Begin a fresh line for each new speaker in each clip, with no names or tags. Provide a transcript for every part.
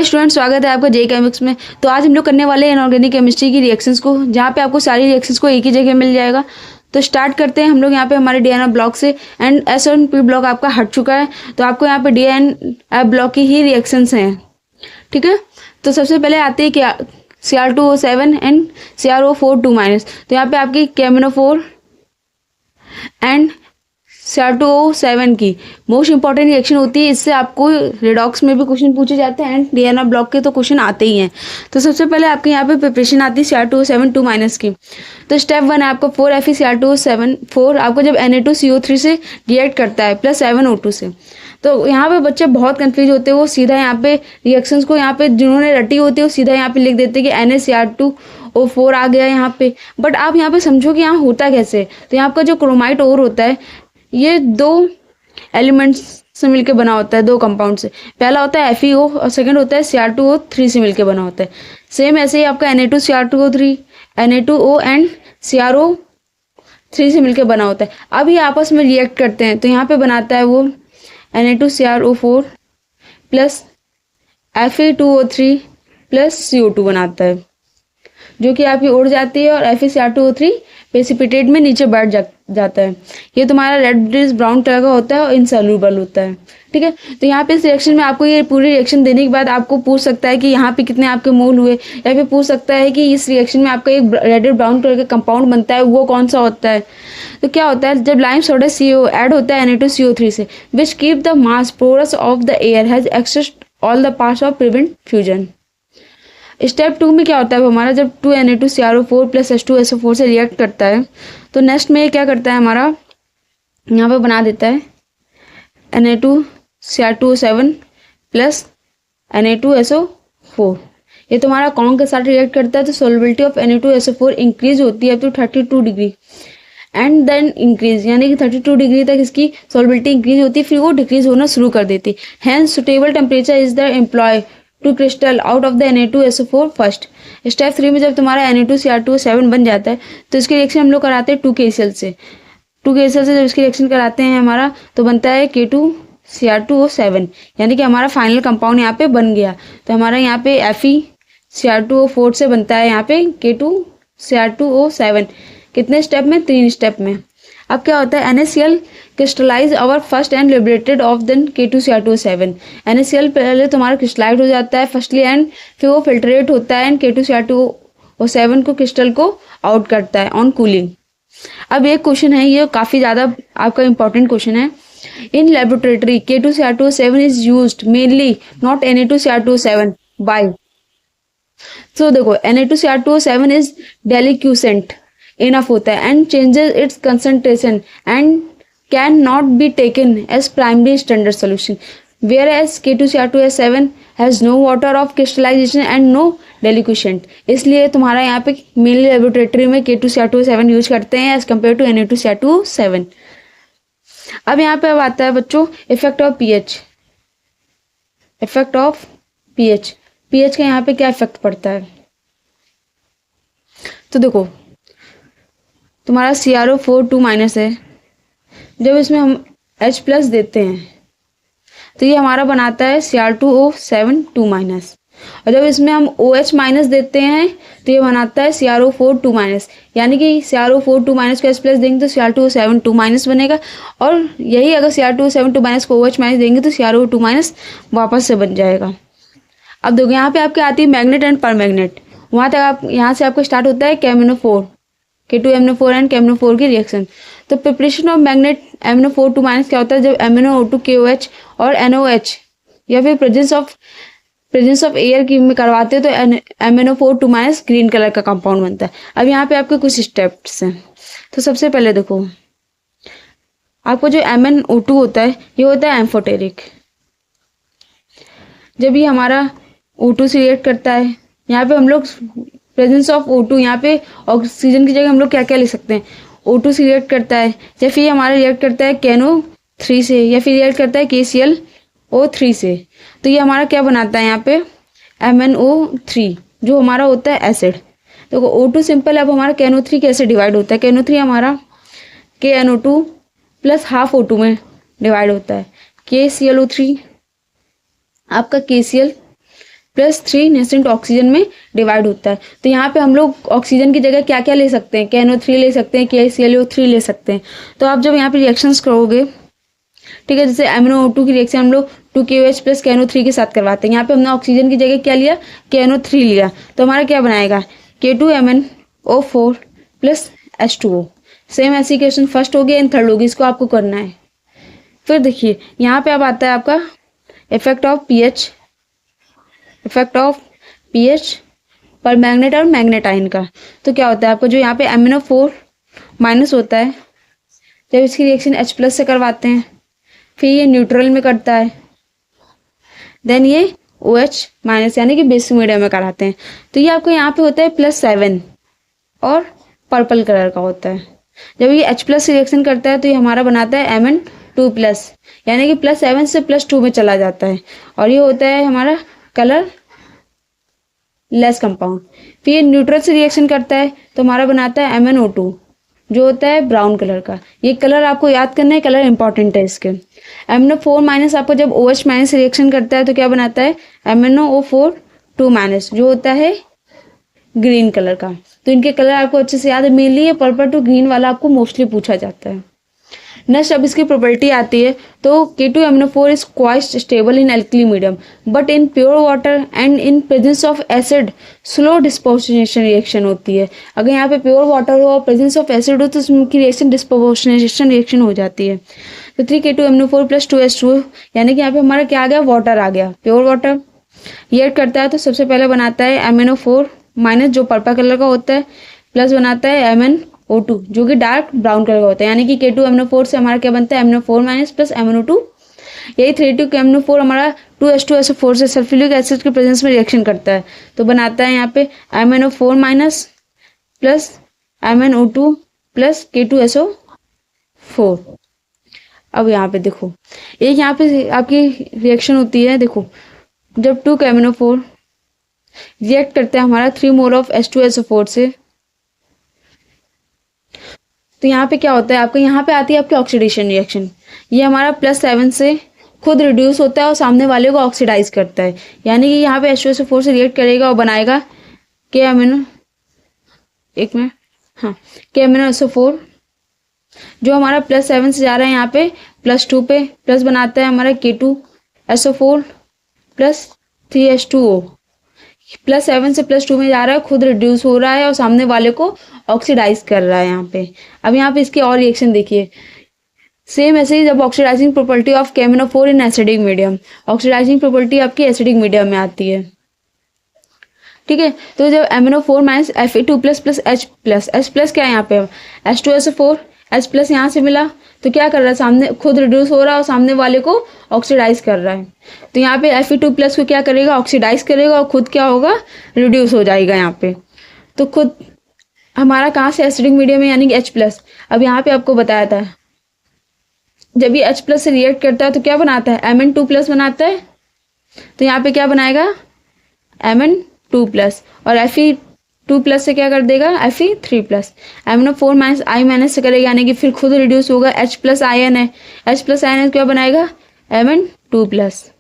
Student, स्वागत है आपका जे केमिक्स में। तो आज हम लोग करने वाले हैं इनऑर्गेनिक केमिस्ट्री की रिएक्शंस को, जहाँ पे आपको सारी रिएक्शंस को एक ही जगह मिल जाएगा। तो स्टार्ट करते हैं हम लोग यहाँ पे हमारे डीएनए ब्लॉक से। एंड एस1 ब्लॉक आपका हट चुका है, तो आपको यहाँ पे डीएनए ब्लॉक की ही रिएक्शंस हैं, ठीक है। तो सबसे पहले आते हैं क्या, Cr2O7 एंड CrO4 2-। तो यहाँ पे आपकी KMnO4 एंड Cr2O7 की मोस्ट इंपॉर्टेंट रिएक्शन होती है। इससे आपको रेडॉक्स में भी क्वेश्चन पूछे जाते हैं एंड डीएनए ब्लॉक के तो क्वेश्चन आते ही हैं। तो सबसे पहले आपके यहाँ पे प्रिपरेशन आती है Cr2O7 2- की। तो स्टेप 1 है आपका 4Fe Cr2O7 आपको जब Na2CO3 से रिएक्ट करता है प्लस 7O2 से। तो यहाँ पे बच्चे बहुत कंफ्यूज होते हैं, वो सीधा यहाँ पे रिएक्शंस को यहाँ पे जिन्होंने रटी होती है वो सीधा यहाँ पे लिख देते हैं कि NaCr2O4 आ गया यहाँ पे। बट आप यहाँ पे समझो कि यहाँ होता कैसे। तो यहाँ का जो क्रोमाइट ओर होता है ये दो एलिमेंट्स से मिलके बना होता है, दो कंपाउंड से। पहला होता है FeO और सेकंड होता है Cr2O3 से मिलके बना होता है। सेम ऐसे ही आपका Na2Cr2O3 Na2O एंड CrO3 से मिलके बना होता है। अब ये आपस में रिएक्ट करते हैं तो यहाँ पे बनाता है वो Na2CrO4 plus Fe2O3 plus CO2 बनाता है, जो कि आपकी उड़ जाती है और FeCr2O3 प्रेसिपिटेट में नीचे बैठ जाता है। ये तुम्हारा रेड ब्राउन कलर का होता है और इनसॉल्युबल होता है, ठीक है। तो यहाँ पे इस रिएक्शन में आपको ये पूरी रिएक्शन देने के बाद आपको पूछ सकता है कि यहाँ पे कितने आपके मोल हुए, या फिर पूछ सकता है कि इस रिएक्शन में आपका एक रेड ब्राउन कलर का कंपाउंड बनता है, वो कौन सा होता है। तो क्या होता है, जब लाइम सोडा CO ऐड होता है Na2CO3 से, which keep the mass porous of the air has access all the parts of prevent fusion. Step 2 में क्या होता है, वो हमारा जब 2Na2CrO4 प्लस H2SO4 से रिएक्ट करता है तो नेक्स्ट में ये क्या करता है, हमारा यहाँ पे बना देता है Na2Cr2O7 प्लस Na2SO4। ये तुम्हारा कौन के साथ रिएक्ट करता है, तो सोलबिलिटी ऑफ Na2SO4 इंक्रीज होती है up to 32 degree and then increase, यानी कि 32 डिग्री तक इसकी सोलबिलिटी इंक्रीज होती है, फिर वो डिक्रीज होना शुरू कर देती है। Hence suitable temperature is the employ to crystal out of the Na2SO4 first. Step 3 में जब तुम्हारा Na2Cr2O7 बन जाता है तो इसकी रिएक्शन हम लोग कराते हैं 2KCl से। 2KCl से जब इसकी रिएक्शन कराते हैं हमारा तो बनता है K2Cr2O7, यानी कि हमारा फाइनल कंपाउंड यहाँ पे बन गया। तो हमारा यहाँ पे FeCr2O4 से बनता है यहाँ पे K2Cr2O7। कितने स्टेप में, 3 स्टेप में। अब क्या होता है, NaCl crystallise our first and liberated off then K2Cr2O7। NaCl पहले तुम्हारा क्रिस्टलाइज हो जाता है फर्स्टली एंड फिर वो फिल्ट्रेट होता है एंड K2Cr2O7 को क्रिस्टल को आउट करता है ऑन कूलिंग। अब एक क्वेश्चन है, ये काफ़ी ज़्यादा आपका इंपॉर्टेंट क्वेश्चन है। In laboratory K2Cr2O7 is used mainly not Na2Cr2O7 by. तो देखो Na2Cr2O7 इज डेलिक्यूसेंट इनफ होता है and changes its concentration and can not be taken as primary standard solution, whereas K2Cr2O7 has no water of crystallization and no deliquescent. इसलिए तुम्हारा यहाँ पे mainly laboratory में K2Cr2O7 use करते हैं as compare to Na2Cr2O7। अब यहाँ पे अब आता है बच्चों effect of pH। Effect of pH, pH का यहाँ पे क्या इफेक्ट पड़ता है, तो देखो तुम्हारा CrO4 2- है, जब इसमें हम H प्लस देते हैं तो ये हमारा बनाता है Cr2O7 2-। और जब इसमें हम OH- देते हैं तो ये बनाता है CrO4 2-, यानी कि CrO4 2- को H प्लस देंगे तो Cr2O7 2- बनेगा, और यही अगर Cr2O7 2- को OH- देंगे तो CrO 2- वापस से बन जाएगा। अब देखो यहाँ पे आपके आती है मैग्नेट एंड परमैग्नेट, वहाँ तक आप यहाँ से आपको स्टार्ट होता है KMnO4 K2MnO4 एंड KMnO4 की रिएक्शन। तो प्रिपरेशन ऑफ मैग्नेट MnO4 2- क्या होता है, जब MnO2 KOH और NOH या फिर प्रेजेंस ऑफ एयर की में करवाते हैं तो MnO4 2- ग्रीन कलर का कंपाउंड बनता है। अब यहाँ पे आपके कुछ स्टेप्स हैं। तो सबसे पहले देखो आपको जो MnO2 होता है ये होता है एम्फोटेरिक। जब ये हमारा O2 से रिएक्ट करता है, यहाँ पे हम लोग प्रेजेंस ऑफ O2, यहाँ पे ऑक्सीजन की जगह हम लोग क्या क्या लिख सकते हैं, O2 से रिएक्ट करता है, या फिर हमारा रिएक्ट करता है KNO3 से, या फिर रिएक्ट करता है KClO3 से। तो ये हमारा क्या बनाता है यहाँ पे MnO3, जो हमारा होता है एसिड। तो O2 सिंपल है, अब हमारा KNO3 कैसे डिवाइड होता है, KNO3 हमारा KNO2 प्लस हाफ O2 में डिवाइड होता है। KClO3 आपका KCl प्लस 3 नेसेंट ऑक्सीजन में डिवाइड होता है। तो यहाँ पे हम लोग ऑक्सीजन की जगह क्या क्या ले सकते हैं, KNO3 ले सकते हैं, KClO3 ले सकते हैं। तो आप जब यहाँ पे रिएक्शंस करोगे, ठीक है, जैसे MnO2 की रिएक्शन हम लोग 2KOH प्लस KNO3 के साथ करवाते हैं। यहाँ पे हमने ऑक्सीजन की जगह क्या लिया, KNO3 लिया, तो हमारा क्या बनाएगा, K2MnO4 प्लस H2O। सेम ऐसी इक्वेशन फर्स्ट होगी एंड थर्ड होगी, इसको आपको करना है। फिर देखिए यहाँ पे अब आता है आपका इफेक्ट ऑफ पीएच पर मैग्नेट और मैग्नेटाइन का। तो क्या होता है आपको, जो यहाँ पे MnO4 माइनस होता है, जब इसकी रिएक्शन H प्लस से करवाते हैं, फिर ये न्यूट्रल में करता है, देन ये OH माइनस यानी कि बेसिक मीडियम में कराते हैं। तो ये आपको यहाँ पे होता है +7 और पर्पल कलर का होता है। जब ये H प्लस रिएक्शन करता है तो ये हमारा बनाता है Mn2 प्लस, यानी कि +7 से +2 में चला जाता है, और ये होता है हमारा कलर लेस कंपाउंड। फिर ये न्यूट्रल से रिएक्शन करता है तो हमारा बनाता है MnO2, जो होता है ब्राउन कलर का। ये कलर आपको याद करना है, कलर इंपॉर्टेंट है इसके। MnO4 माइनस आपको जब OH माइनस रिएक्शन करता है तो क्या बनाता है MnO4 माइनस, जो होता है ग्रीन कलर का। तो इनके कलर आपको अच्छे से याद है, मेनली ये पर्पल टू ग्रीन वाला आपको मोस्टली पूछा जाता है। नेक्स्ट अब इसकी प्रॉपर्टी आती है, तो K2MnO4 is quite stable in alkali medium but in pure water and in presence of acid slow disproportionation reaction होती है। अगर यहाँ पे प्योर वाटर हो और प्रेजेंस ऑफ एसिड हो तो उसकी रिएक्शन डिस्पोर्शनेशन रिएक्शन हो जाती है। तो 3K2MnO4 प्लस 2H2O, यानी कि यहाँ पे हमारा क्या आ गया, वाटर आ गया, प्योर वाटर। ये ऐड करता है तो सबसे पहले बनाता है MnO4 माइनस, जो पर्पल कलर का होता है, प्लस बनाता है MnO2 जो कि डार्क ब्राउन कलर का होता है, यानी कि K2MnO4 से हमारा क्या बनता है MnO4 माइनस प्लस MnO2। यही 3,2KMnO4 हमारा 2H2SO4 से सल्फ्यूरिक एसिड के प्रेजेंस में रिएक्शन करता है, तो बनाता है यहाँ पे MnO4 minus plus MnO2 plus K2SO4। अब यहाँ पे देखो, एक यहाँ पे आपकी रिएक्शन होती है, देखो जब 2KMnO4 रिएक्ट करता है हमारा 3 मोल ऑफ H2SO4 से, तो यहाँ पे क्या होता है आपका, यहाँ पे आती है आपकी ऑक्सीडेशन रिएक्शन। ये हमारा +7 से खुद रिड्यूस होता है और सामने वाले को ऑक्सीडाइज करता है, यानी कि यहाँ पे H2SO4 से रिएक्ट करेगा और बनाएगा KMnO4, जो हमारा +7 से जा रहा है यहाँ पे +2 पे, प्लस बनाता है हमारा K2SO4 प्लस 3H2O। +7 से +2 में जा रहा है, खुद रिड्यूस हो रहा है और सामने वाले को ऑक्सीडाइज कर रहा है यहाँ पे। अब यहाँ पे इसकी और रिएक्शन देखिए, सेम ऐसे ही जब oxidising property of KMnO4 in acidic medium, oxidising property आपकी एसिडिक मीडियम में आती है, ठीक है। तो जब MnO4 minus Fe2 plus plus H plus क्या है यहाँ पे H2SO4, H प्लस यहाँ से मिला तो क्या कर रहा है, सामने खुद रिड्यूस हो रहा है और सामने वाले को ऑक्सीडाइज कर रहा है। तो यहाँ पे Fe2 प्लस को क्या करेगा, ऑक्सीडाइज करेगा और खुद क्या होगा, रिड्यूस हो जाएगा यहाँ पे। तो खुद हमारा कहाँ से एसिडिक मीडियम है, यानी कि H प्लस। अब यहाँ पे आपको बताया था जब ये H प्लस से रिएक्ट करता है तो क्या बनाता है Mn2 प्लस बनाता है, तो यहाँ पे क्या बनाएगा Mn2 प्लस, और Fe2 प्लस से क्या कर देगा Fe3 plus. MnO4 minus I minus से करेगा, यानी कि फिर खुद रिड्यूस होगा, H प्लस आयन है, H प्लस आयन है क्या बनाएगा Mn2 प्लस,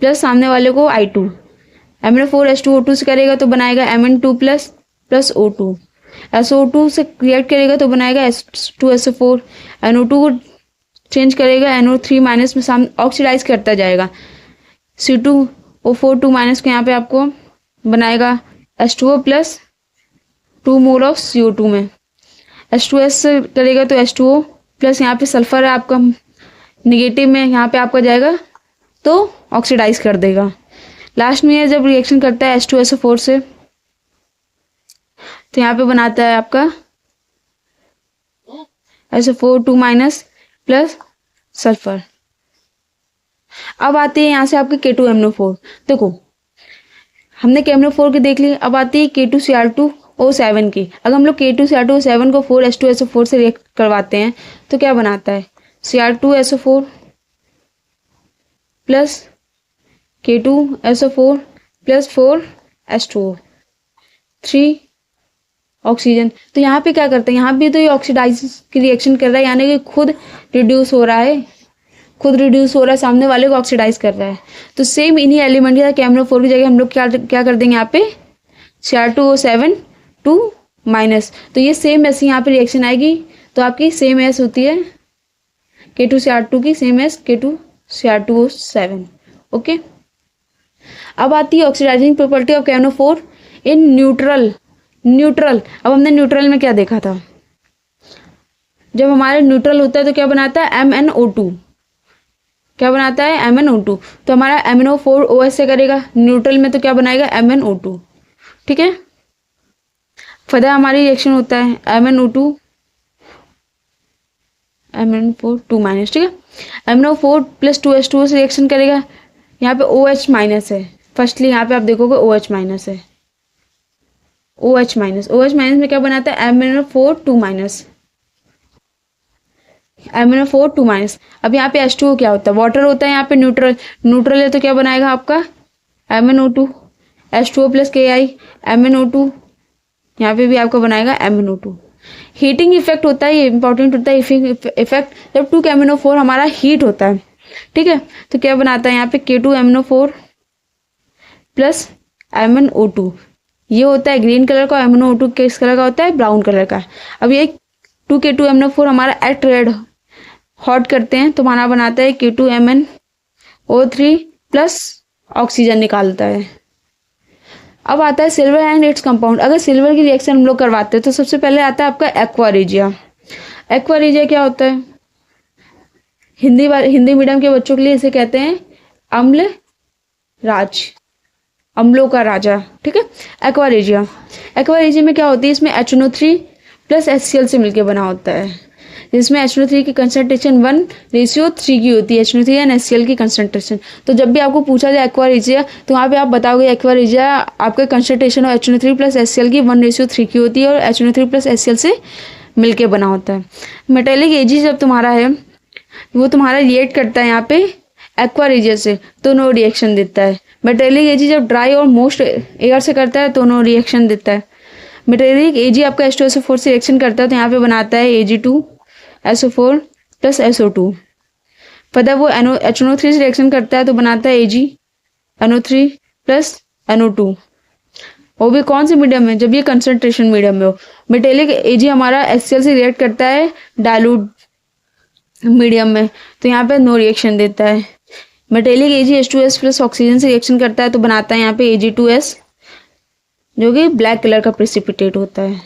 प्लस सामने वाले को I2। MnO4 H2O2 से करेगा तो बनाएगा Mn2 plus plus O2, SO2 से रिएक्ट करेगा तो बनाएगा H2SO4, NO2 को चेंज करेगा NO3 माइनस में, सामने ऑक्सीडाइज करता जाएगा, C2O4 2 माइनस को यहाँ पे आपको बनाएगा H2O plus 2 mole of CO2 में, H2S से करेगा तो H2O प्लस यहाँ पे सल्फर है आपका निगेटिव में, यहाँ पे आपका जाएगा तो ऑक्सीडाइज कर देगा। लास्ट में ये जब रिएक्शन करता है H2SO4 से तो यहाँ पे बनाता है आपका SO4 2 माइनस प्लस सल्फर। अब आती है यहाँ से आपके K2MnO4। देखो हमने KMnO4 की देख ली, अब आती है K2Cr2O7 की। अगर हम लोग K2Cr2O7 को 4H2SO4 से रिएक्ट करवाते हैं तो क्या बनाता है Cr2SO4 plus K2SO4 plus 4H2O 3 oxygen. तो यहाँ पे क्या करते हैं, यहाँ भी तो ये ऑक्सीडाइज की रिएक्शन कर रहा है, यानी कि खुद रिड्यूस हो रहा है, खुद रिड्यूस हो रहा है, सामने वाले को ऑक्सीडाइज कर रहा है। तो सेम इन्हीं एलिमेंट की KMnO4 की जगह हम लोग क्या कर देंगे यहाँ पे Cr2O7 2 माइनस, तो ये सेम ऐसी यहाँ पे रिएक्शन आएगी। तो आपकी सेम एस होती है K2Cr2 की सेम एस K2Cr2O7। ओके, अब आती है oxidising property of KMnO4 in neutral. अब हमने न्यूट्रल में क्या देखा था, जब हमारे न्यूट्रल होता है तो क्या बनाता है MnO2, क्या बनाता है MnO2। तो हमारा MnO4 से करेगा, न्यूट्रल में तो क्या बनाएगा MnO2। ठीक है, फर्दर हमारी रिएक्शन होता है MnO2 MnO4 2 माइनस। ठीक है, MnO4 प्लस 2H2O से रिएक्शन करेगा, यहाँ पे OH माइनस है। फर्स्टली यहाँ पे आप देखोगे OH माइनस है, OH माइनस में क्या बनाता है MnO4 2 माइनस, MnO4 2 माइनस। अब यहाँ पे H2O क्या होता है, वाटर होता है, यहाँ पे न्यूट्रल है तो क्या बनाएगा आपका MnO2 H2O plus Ki MnO2, यहाँ पे भी आपका बनाएगा MnO2। हीटिंग इफेक्ट होता है, ये इंपॉर्टेंट होता है इफेक्ट, जब 2 KMnO4 हमारा हीट होता है। ठीक है, तो क्या बनाता है यहाँ पे K2MnO4 प्लस MnO2, ये होता है ग्रीन कलर का, MnO2 किस कलर का होता है ब्राउन कलर का। अब ये 2K2MnO4 हमारा एट रेड हॉट करते हैं तो हमारा बनाता है K2MnO3 प्लस ऑक्सीजन निकालता है। अब आता है सिल्वर एंड इट्स कंपाउंड। अगर सिल्वर की रिएक्शन हम लोग करवाते हैं तो सबसे पहले आता है आपका एक्वा रेजिया। एक्वा रेजिया क्या होता है, हिंदी मीडियम के बच्चों के लिए इसे कहते हैं अम्ल राज, अम्लों का राजा। ठीक है, एक्वा रेजिया में क्या होती है, इसमें HNO3 प्लस HCl से मिलकर बना होता है, जिसमें HNO3 की कंसंट्रेशन 1:3 की होती है, HNO3 एंड HCl की कंसंट्रेशन। तो जब भी आपको पूछा जाए एक्वा रेजिया तो वहाँ पे आप बताओगे एक्वा रेजिया आपका concentration of HNO3 plus HCl की 1:3 की होती है और HNO3 प्लस HCl से मिलके बना होता है। मेटेलिक एजी जब तुम्हारा है वो तुम्हारा रिएक्ट करता है यहाँ पे एक्वा रेजिया से तो नो रिएक्शन देता है। मेटेलिक एजी जब ड्राई और मोस्ट एयर से करता है तो नो रिएक्शन देता है। मेटेलिक एजी आपका H2SO4 से रिएक्शन करता है तो यहाँ पे बनाता है Ag2SO4 प्लस SO2। पता वो HNO3 से रिएक्शन करता है तो बनाता है AgNO3 प्लस NO2। वो भी कौन से मीडियम में, जब ये कंसंट्रेशन मीडियम में हो। मेटेलिक एजी हमारा HCl से रिएक्ट करता है डाइल्यूट मीडियम में तो यहाँ पे नो रिएक्शन देता है। मेटेलिक एजी H2S प्लस ऑक्सीजन से रिएक्शन करता है तो बनाता है यहाँ पे Ag2S जो कि ब्लैक कलर का प्रेसिपिटेट होता है।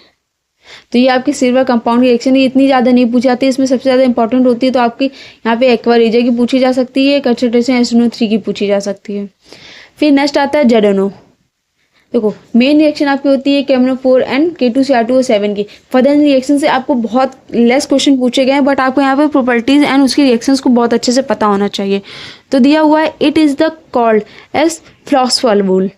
तो ये आपकी सिल्वर कंपाउंड की रिएक्शन इतनी ज़्यादा नहीं पूछी जाती, इसमें सबसे ज़्यादा इंपॉर्टेंट होती है तो आपकी यहाँ पे एक्वा रेजिया की पूछी जा सकती है, कंसंट्रेशन HNO3 की पूछी जा सकती है। फिर नेक्स्ट आता है ZNO। देखो मेन रिएक्शन आपकी होती है KMnO4 एंड K2Cr2O7 की। फर्दर रिएक्शन से आपको बहुत लेस क्वेश्चन पूछे गए हैं बट आपको यहाँ पे प्रॉपर्टीज एंड उसकी रिएक्शंस को बहुत अच्छे से पता होना चाहिए। तो दिया हुआ है it is the called as philosopher's wool.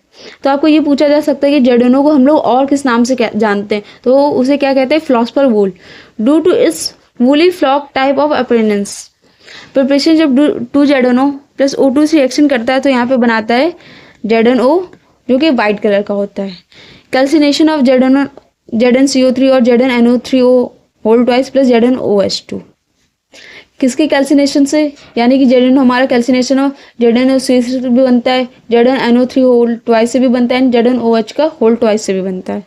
तो आपको ये पूछा जा सकता है कि ZNO को हम लोग और किस नाम से जानते हैं, तो उसे क्या कहते हैं philosopher's wool due to its woolly flock type of appearance. Preparation जब 2ZNO प्लस O2 से रिएक्शन करता है तो यहाँ पे बनाता है ZNO जो कि वाइट कलर का होता है। कैल्सिनेशन ऑफ ZnCO3 और ZnNO3O whole twice plus ZnOH2। किसके कैल्सिनेशन से, यानी कि ZNO हमारा कैल्सिनेशन ऑफ ZnOC से भी बनता है, ZnNO3 होल ट्वाइस से भी बनता है, ZnOH का होल ट्वाइस से भी बनता है।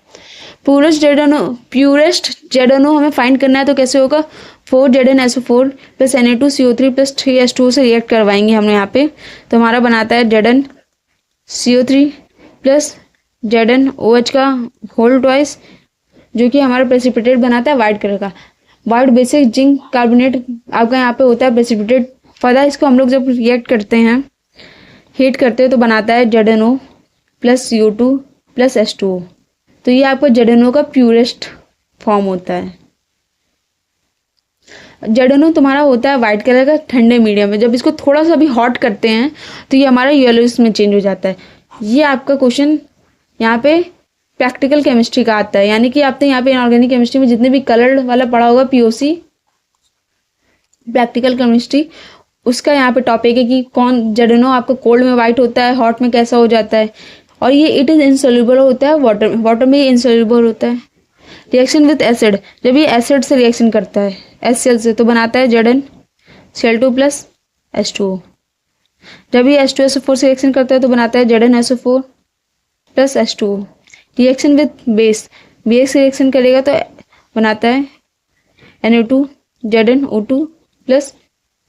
प्यूरेस्ट ZNO हमें फाइंड करना है तो कैसे होगा 4ZnSO4 plus Na2CO3 plus 3H2O से रिएक्ट करवाएंगे हमने यहाँ पे तो हमारा बनाता है ZnCO3 प्लस ZnOH का होल ट्वाइस जो कि हमारा प्रेसिपिटेट बनाता है वाइट कलर का। वाइट बेसिक जिंक कार्बोनेट आपका यहाँ पे होता है प्रेसिपिटेट। फर्दर इसको हम लोग जब रिएक्ट करते हैं हीट करते हैं तो बनाता है ZNO plus CO2 plus H2O। तो ये आपका ZNO का प्यूरेस्ट फॉर्म होता है। ZNO तुम्हारा होता है वाइट कलर का ठंडे मीडियम में, जब इसको थोड़ा सा भी हॉट करते हैं तो ये हमारा येलोइश में चेंज हो जाता है। ये आपका क्वेश्चन यहाँ पे प्रैक्टिकल केमिस्ट्री का आता है, यानी कि आपने यहाँ पे इनऑर्गेनिक केमिस्ट्री में जितने भी कलर वाला पढ़ा होगा POC प्रैक्टिकल केमिस्ट्री उसका यहाँ पे टॉपिक है कि कौन ZNO आपका कोल्ड में वाइट होता है, हॉट में कैसा हो जाता है। और ये इट इज़ इनसोल्यूबल होता है वाटर में, ये इनसोल्यूबल होता है। रिएक्शन विद एसिड, जब ये एसिड से रिएक्शन करता है HCl से तो बनाता है ZnCl2 प्लस H2O। जब ये H2SO4 से रिएक्शन करता है तो बनाता है ZnSO4 plus H2O। Reaction with base, base से रिएक्शन करेगा तो बनाता है NO2 ZnO2 plus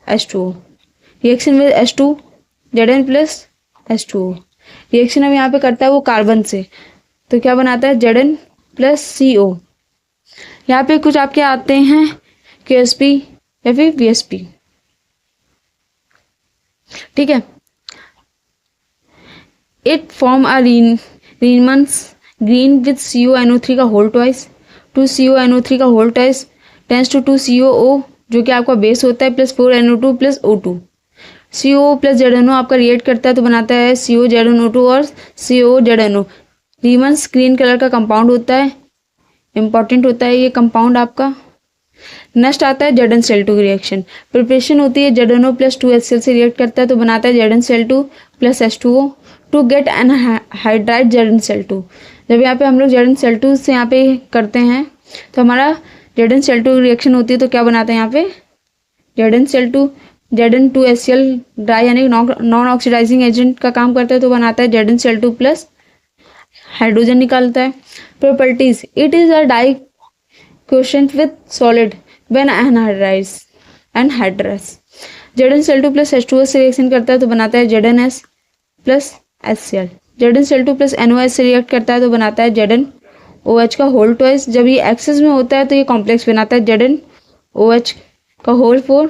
H2O। Reaction with H2 Zn plus H2O। Reaction अब यहाँ पे करता है वो कार्बन से, तो क्या बनाता है Zn प्लस CO। यहाँ पे कुछ आपके आते हैं QSP या फिर VSP, ठीक है। It form a Rinmann's green with CONO3 का होल ट्वाइस, 2CONO3 का whole twice tense to 2COO जो कि आपका बेस होता है plus 4NO2 plus O2। CO plus ZNO आपका रिएक्ट करता है तो बनाता है CO ZNO2 और CO ZNO। रीमन्स ग्रीन कलर का कंपाउंड होता है, इंपॉर्टेंट होता है ये कंपाउंड आपका। नेक्स्ट आता है ZnCl2 की रिएक्शन, प्रिपरेशन होती है ZNO प्लस 2HCl से रिएक्ट करता है तो बनाता है ZnCl2 plus H2O to get anhydride ZnCl2। जब यहाँ पे हम लोग ZnCl2 से यहाँ पे करते हैं तो हमारा ZnCl2 रिएक्शन होती है तो क्या बनाता है यहाँ पे ZnCl2 Zn2HCl डाई यानी नॉन ऑक्सीडाइजिंग एजेंट का काम करता है तो बनाता है ZnCl2 प्लस हाइड्रोजन निकालता है। Properties, it is a deliquescent with solid when anhydrous. ZnCl2 plus H2O से रिएक्शन करता है तो बनाता है ZnS plus HCl। ZnCl2 plus NOH से रिएक्ट करता है तो बनाता है ZnOH का होल ट्वाइस। जब ये एक्सेस में होता है तो ये कॉम्प्लेक्स बनाता है ZnOH का होल 4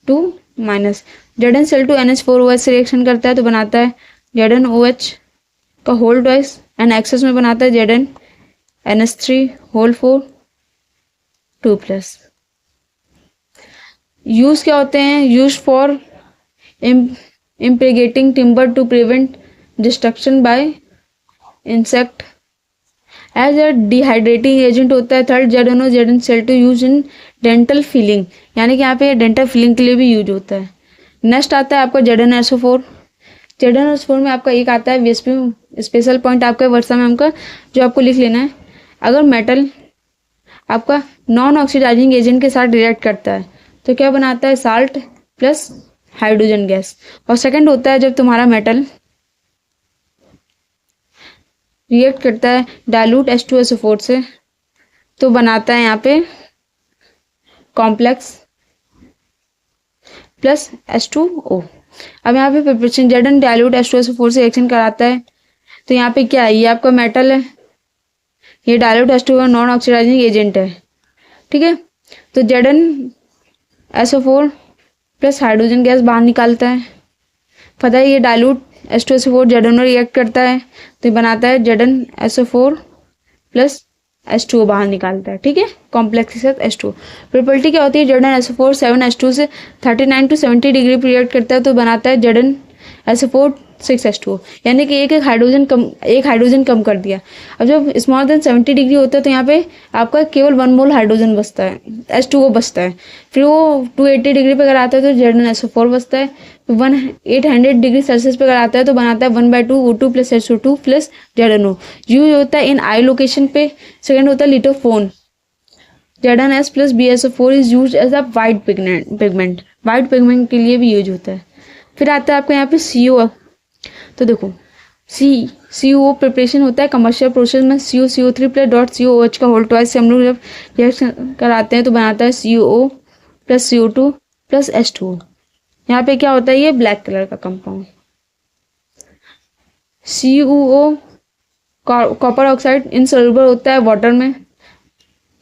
2 माइनस। ZnCl2 NH4OH से रिएक्शन करता है तो बनाता है ZnOH का होल ट्वाइस एंड एक्सेस में बनाता है ZnNH3 होल 4 2 प्लस। यूज क्या होते हैं, use for impregnating timber to prevent destruction by insect. As a dehydrating agent होता है। Third ZNO ZnCl2 use in dental filling, यानी कि यहाँ पे डेंटल फिलिंग के लिए भी यूज होता है। नेक्स्ट आता है आपका ZnSO4। ZnSO4 में आपका एक आता है VSP, स्पेशल पॉइंट आपका वर्षा मैम का जो आपको लिख लेना है। अगर मेटल आपका नॉन ऑक्सीडाइजिंग एजेंट के साथ रिएक्ट करता है तो क्या बनाता है साल्ट प्लस हाइड्रोजन गैस। और सेकंड होता है जब तुम्हारा मेटल रिएक्ट करता है डाइल्यूट H2SO4 से तो बनाता है यहाँ पे कॉम्प्लेक्स प्लस H2O। अब यहाँ पे प्रिपरेशन Zn डाइल्यूट H2SO4 से रिएक्शन कराता है तो यहाँ पे क्या है, ये आपका मेटल है, ये dilute H2O non oxidising agent है, ठीक है। तो ZnSO4 प्लस हाइड्रोजन गैस बाहर निकालता है। पता है ये डाइल्यूट H2SO4 ZnO रिएक्ट करता है तो बनाता है ZnSO4 प्लस H2O बाहर निकालता है, ठीक है, कॉम्प्लेक्स के साथ H2O। प्रॉपर्टी क्या होती है, ZnSO4 7H2 से 39 to 70 डिग्री पर रिएक्ट करता है तो बनाता है ZnSO4 6H2O, यानी कि एक हाइड्रोजन कम कर दिया। अब जब स्मॉल देन 70 डिग्री होता है तो यहाँ पे आपका केवल 1 मोल हाइड्रोजन बचता है, H2O बचता है। फिर वो 280 डिग्री पे अगर आता है तो ZnSO4 बचता है। 800 डिग्री सेल्सियस पे अगर आता है तो बनाता है 1/2 O2 plus H2 plus ZnO। Use होता है इन आई लोकेशन पे। सेकेंड होता है lithopone. ZnS plus BSO4 is use as a white pigment, white pigment के लिए भी यूज होता है। फिर आता है आपका यहाँ पे CO। तो देखो CO प्रिपरेशन होता है कमर्शियल प्रोसेस में CO3 प्लस डॉट COOH का होल ट्वाइस से हम लोग जब रिएक्शन कराते हैं तो बनाता है CO plus CO2 plus H2O। यहाँ पे क्या होता है, ये ब्लैक कलर का compound CuO copper oxide insoluble होता है वाटर में,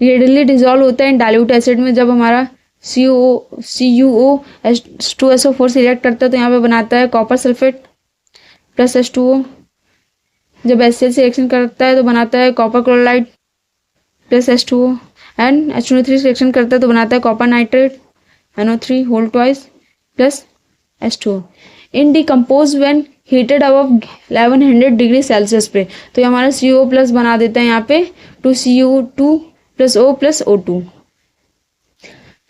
रेडिली डिजॉल्व होता है इन डाइल्यूट एसिड में। जब हमारा CuO H2SO4 से रिएक्ट करता है तो यहाँ पे बनाता है कॉपर सल्फेट प्लस H2O। जब HCl से रिएक्शन करता है तो बनाता है copper chloride plus H2O and H2O3 से रिएक्शन करता है तो बनाता है copper nitrate NO3 whole twice plus H2O। In decompose when heated above 1100 degree Celsius पे तो ये हमारा CO प्लस बना देता है यहाँ पे 2CO2 plus O plus O2।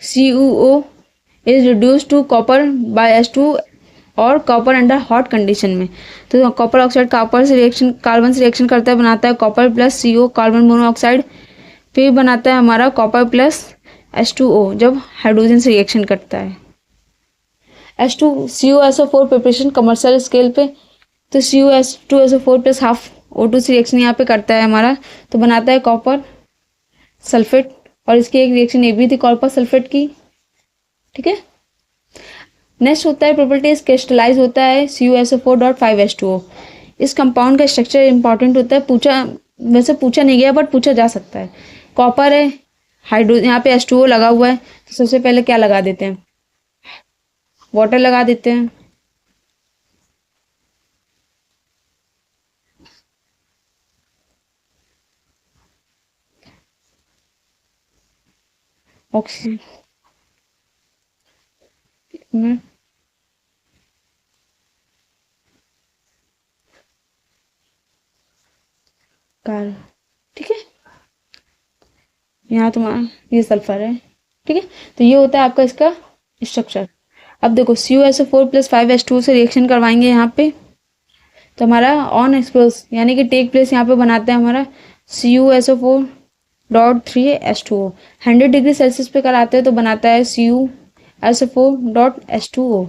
CuO is reduce to copper by H2 और कॉपर अंडर हॉट कंडीशन में। तो कॉपर ऑक्साइड कार्बन से रिएक्शन करता है, बनाता है copper plus CO carbon monoxide. फिर बनाता है हमारा कॉपर प्लस H2O जब हाइड्रोजन से रिएक्शन करता है। CuSO4 प्रिपरेशन कमर्शियल स्केल पे, तो CuS2SO4 plus half O2 reaction यहाँ पे करता है हमारा, तो बनाता है कॉपर सल्फेट, और इसकी एक रिएक्शन ये भी थी कॉपर सल्फेट की, ठीक है। नेक्स्ट होता है प्रॉपर्टीज, क्रिस्टलाइज होता है CuSO4.5H2O। इस कंपाउंड का स्ट्रक्चर इंपॉर्टेंट होता है, वैसे पूछा नहीं गया बट पूछा जा सकता है। कॉपर है, हाइड्रोजन, यहाँ पे H2O लगा हुआ है, तो सबसे पहले क्या लगा देते हैं, वाटर लगा देते हैं, ऑक्सीजन में कार्बन, ठीक है। यहाँ तुम्हारा ये सल्फर है, ठीक है। तो ये होता है आपका इसका स्ट्रक्चर। अब देखो CuSO4 प्लस 5H2O से रिएक्शन करवाएंगे यहाँ पे, तो हमारा ऑन एक्सप्लोज यानी कि टेक प्लेस यहाँ पे बनाते हैं हमारा CuSO4.3H2O। 100 डिग्री सेल्सियस पे कराते हैं तो बनाता है CuSO4.H2O।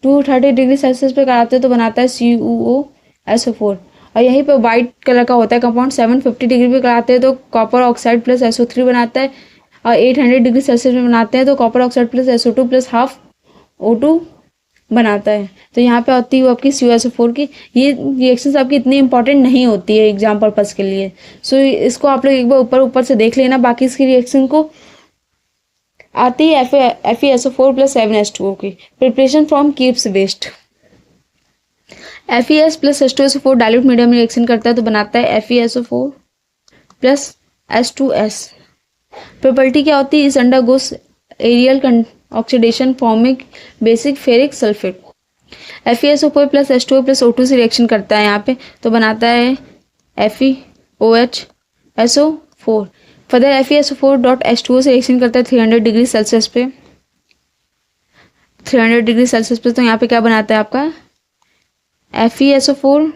230 डिग्री सेल्सियस पे कराते हैं तो बनाता है CuOSO4। और यहीं पे वाइट कलर का होता है कंपाउंड, 750 डिग्री पे कराते हैं तो कॉपर ऑक्साइड प्लस SO3 बनाता है, और 800 डिग्री सेल्सियस में बनाते हैं तो copper oxide plus SO2 plus half O2 बनाता है। तो यहाँ पे होती है वो आपकी CuSO4 की। ये रिएक्शंस आपकी इतनी इंपॉर्टेंट नहीं होती है एग्जाम पर्पज के लिए, सो इसको आप लोग एक बार ऊपर ऊपर से देख लेना। बाकी इसकी रिएक्शन को आती है FeSO4 प्लस 7H2O की। Preparation from Kipp's waste. FeS plus H2SO4 dilute medium में रिएक्शन करता है तो बनाता है FeSO4 प्लस H2S। प्रॉपर्टी क्या होती है, इस undergoes aerial oxidation forming basic ferric sulphate. FeSO4 plus H2O plus O2 से रिएक्शन करता है यहाँ पे तो बनाता है FeOHSO4। फर्दर FeSO4.H2O से रिएक्शन करता है 300 डिग्री सेल्सियस पे, 300 डिग्री सेल्सियस पे, तो यहाँ पे क्या बनाता है आपका FeSO4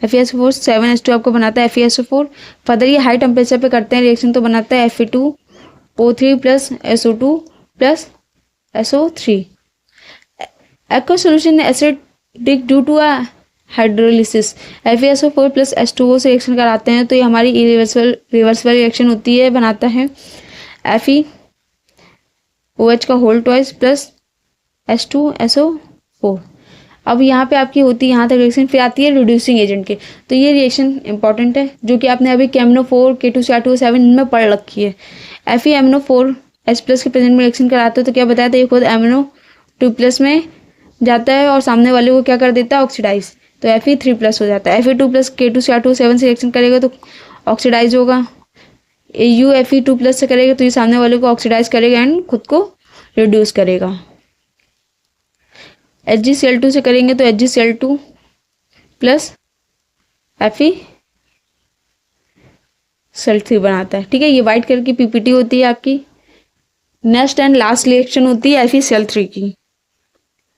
7H2 आपको बनाता है FeSO4। फर्दर ये हाई टेम्परेचर पे करते हैं रिएक्शन तो बनाता है Fe2O3 plus SO2 plus SO3। Aqua solution acidic due to hydrolysis. FeSO4 plus H2O से रिएक्शन कराते हैं तो ये हमारी रिवर्सिबल रिएक्शन होती है, बनाता है FeOH का होल ट्वाइस प्लस H2SO4। अब यहाँ पे आपकी होती है यहाँ तक रिएक्शन, फिर आती है रिड्यूसिंग एजेंट के। तो ये रिएक्शन इंपॉर्टेंट है जो कि आपने अभी KMnO4 K2CR2O7 इनमें पढ़ रखी है। FeMnO4 H प्लस के प्रेजेंट में रिएक्शन कराता है तो क्या बताया था, ये खुद MnO2 प्लस में जाता है और सामने वाले को क्या कर देता है, ऑक्सीडाइज, तो Fe3 प्लस हो जाता है। Fe2 प्लस K2CR2O7 से रिएक्शन करेगा तो ऑक्सीडाइज होगा। AU Fe2 प्लस से करेगा तो ये सामने वाले को ऑक्सीडाइज करेगा एंड खुद को रिड्यूस करेगा। HgCl2 से करेंगे तो HgCl2 प्लस FeCl3 बनाता है, ठीक है। ये वाइट कलर की PPT होती है आपकी। नेक्स्ट एंड लास्ट रिएक्शन होती है FeCl3 की।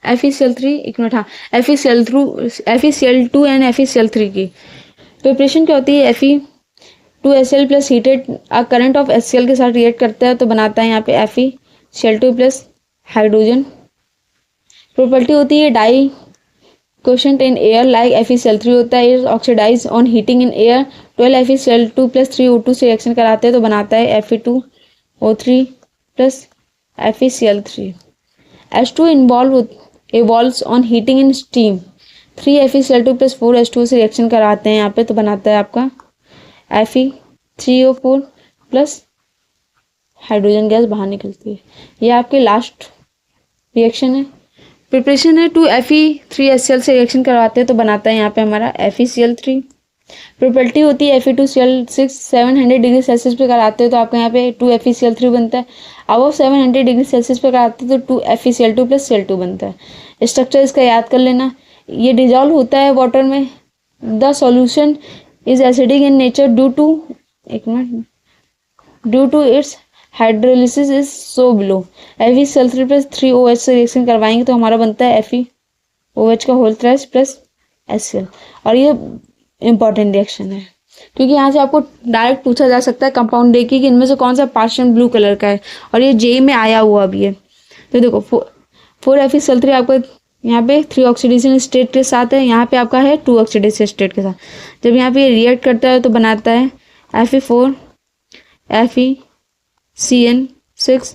FeCl3 एक मिनट, हाँ, FeCl2 एंड FeCl3 की प्रिपरेशन क्या होती है, Fe2Cl plus heated current of HCl के साथ रिएक्ट करता है तो बनाता है यहाँ पे FeCl2 प्लस हाइड्रोजन। प्रॉपर्टी होती है deliquescent in air like FeCl3 होता है, is oxidise on heating in air. 12 FeCl2 plus 3 O2 से रिएक्शन कराते हैं तो बनाता है Fe2O3 plus FeCl3। H2 evolves on heating in steam। 3 FeCl2 plus 4 H2O से रिएक्शन कराते हैं यहाँ पे तो बनाता है आपका Fe3O4 प्लस हाइड्रोजन गैस बाहर निकलती है। ये आपके लास्ट रिएक्शन है। प्रिपरेशन है 2 Fe3HCl से रिएक्शन करवाते हैं तो बनाता है यहाँ पे हमारा FeCl3। प्रॉपर्टी होती है Fe2Cl6 700 डिग्री सेल्सियस पे कराते हैं तो आपका यहाँ पे 2 FeCl3 बनता है। अब 700 डिग्री सेल्सियस पे कराते हैं तो 2 FeCl2 प्लस Cl2 बनता है। स्ट्रक्चर इसका याद कर लेना। ये डिजॉल्व होता है वाटर में। The solution is acidic in nature due to its hydrolysis is so below. FeCl3 plus 3OH से रिएक्शन करवाएंगे तो हमारा बनता है FeOH का होल थ्राइस प्लस HCl। और ये इंपॉर्टेंट रिएक्शन है क्योंकि यहाँ से आपको डायरेक्ट पूछा जा सकता है कंपाउंड देखिए कि इनमें से कौन सा पार्शियल ब्लू कलर का है, और ये जे में आया हुआ भी है। तो देखो 4Fe आपका यहाँ पे 3 ऑक्सीडेशन स्टेट के साथ है, यहाँ पे आपका है 2 ऑक्सीडेशन स्टेट के साथ। जब यहाँ पे रिएक्ट करता है तो बनाता है Fe4 FeCN6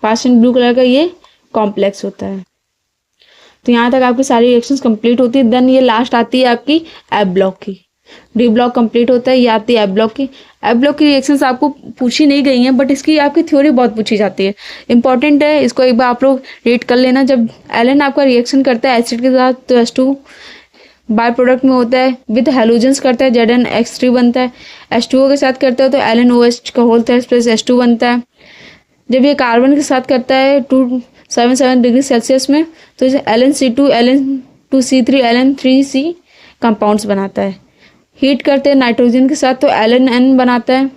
partial blue colour का ये कॉम्प्लेक्स होता है। तो यहाँ तक आपकी सारी रिएक्शंस कंप्लीट होती है। देन ये लास्ट आती है आपकी एफ ब्लॉक की। डी ब्लॉक कंप्लीट होता है, ये आती है एफ ब्लॉक की। एफ ब्लॉक की रिएक्शंस आपको पूछी नहीं गई हैं, बट इसकी आपकी थ्योरी बहुत पूछी जाती है, इंपॉर्टेंट है, इसको एक बार आप लोग रीड कर लेना। जब एलन आपका रिएक्शन करता है एसिड के साथ तो H2 बाय प्रोडक्ट में होता है, विद हेलोजेंस करता है ZnX3 बनता है। H2O के साथ करता है तो LnOH का होल प्लस H2 बनता है। जब ये कार्बन के साथ करता है 277 डिग्री सेल्सियस में तो इसे LnC2 Ln2C3 Ln3C कंपाउंड्स बनाता है। हीट करते हैं नाइट्रोजन के साथ तो LnN बनाता है।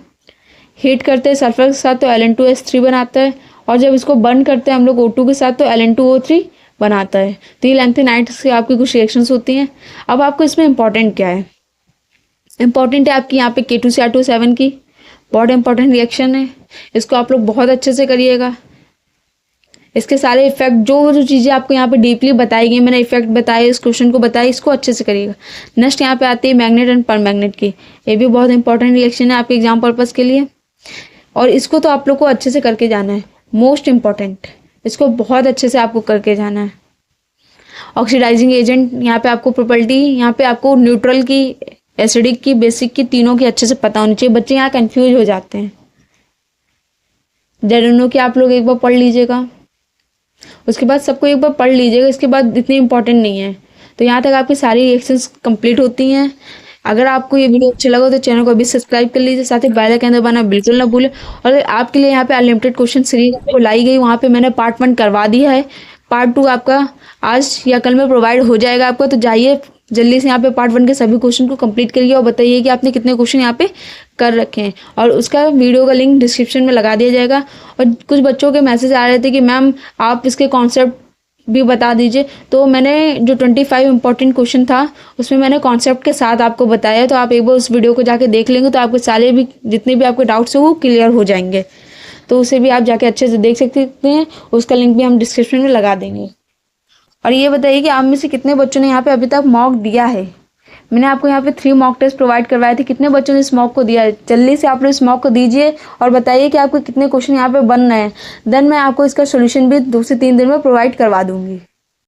हीट करते हैं सल्फर के साथ तो Ln2S3 बनाता है। और जब इसको बर्न करते हैं हम लोग O2 के साथ तो Ln2O3 बनाता है। तो ये लैंथेनाइट्स की आपकी कुछ रिएक्शंस होती हैं। अब आपको इसमें इंपॉर्टेंट क्या है, इंपॉर्टेंट है आपकी यहाँ पे K2CR2 की बहुत इंपॉर्टेंट रिएक्शन है, इसको आप लोग बहुत अच्छे से करिएगा। इसके सारे इफेक्ट जो चीज़ें आपको यहाँ पे डीपली बताई गई, मैंने इफेक्ट बताए, इस क्वेश्चन को बताया, इसको अच्छे से करिएगा। नेक्स्ट यहाँ पे आती है मैग्नेट एंड परमैग्नेट की, ये भी बहुत इंपॉर्टेंट रिएक्शन है आपके एग्जाम पर्पज़ के लिए, और इसको तो आप लोग को अच्छे से करके जाना है, मोस्ट इम्पॉर्टेंट, इसको बहुत अच्छे से आपको करके जाना है। ऑक्सीडाइजिंग एजेंट यहाँ पे आपको प्रॉपर्टी, यहाँ पे आपको न्यूट्रल की, एसिडिक की, बेसिक की, तीनों की अच्छे से पता होनी चाहिए। बच्चे यहाँ कंफ्यूज हो जाते हैं। जेडनो की आप लोग एक बार पढ़ लीजिएगा, उसके बाद सबको एक बार पढ़ लीजिएगा, इसके बाद इतनी इंपॉर्टेंट नहीं है। तो यहाँ तक आपकी सारी रिएक्शंस कंप्लीट होती हैं। अगर आपको ये वीडियो अच्छा लगा तो चैनल को अभी सब्सक्राइब कर लीजिए, साथ ही बेल आइकन दबाना बिल्कुल ना भूलें। और आपके लिए यहाँ पे अनलिमिटेड क्वेश्चन सीरीज आपको लाई गई, वहाँ पे मैंने पार्ट 1 करवा दिया है, पार्ट 2 आपका आज या कल में प्रोवाइड हो जाएगा आपको। तो जाइए जल्दी से यहाँ पे पार्ट 1 के सभी क्वेश्चन को कंप्लीट करिए और बताइए कि आपने कितने क्वेश्चन यहाँ पे कर रखे हैं, और उसका वीडियो का लिंक डिस्क्रिप्शन में लगा दिया जाएगा। और कुछ बच्चों के मैसेज आ रहे थे कि मैम आप इसके कॉन्सेप्ट भी बता दीजिए, तो मैंने जो 25 इंपॉर्टेंट क्वेश्चन था उसमें मैंने कॉन्सेप्ट के साथ आपको बताया, तो आप एक बार उस वीडियो को जाके देख लेंगे तो आपके सारे भी जितने भी आपके डाउट्स हैं वो क्लियर हो जाएंगे। तो उसे भी आप जाके अच्छे से देख सकते हैं, उसका लिंक भी हम डिस्क्रिप्शन में लगा देंगे। और ये बताइए कि आप में से कितने बच्चों ने यहाँ पे अभी तक मॉक दिया है। मैंने आपको यहाँ पे 3 मॉक टेस्ट प्रोवाइड करवाए थे, कितने बच्चों ने इस मॉक को दिया है? जल्दी से आप लोग इस मॉक को दीजिए और बताइए कि आपको कितने क्वेश्चन यहाँ पे बन रहे हैं। देन मैं आपको इसका सोल्यूशन भी 2 से 3 दिन में प्रोवाइड करवा दूंगी।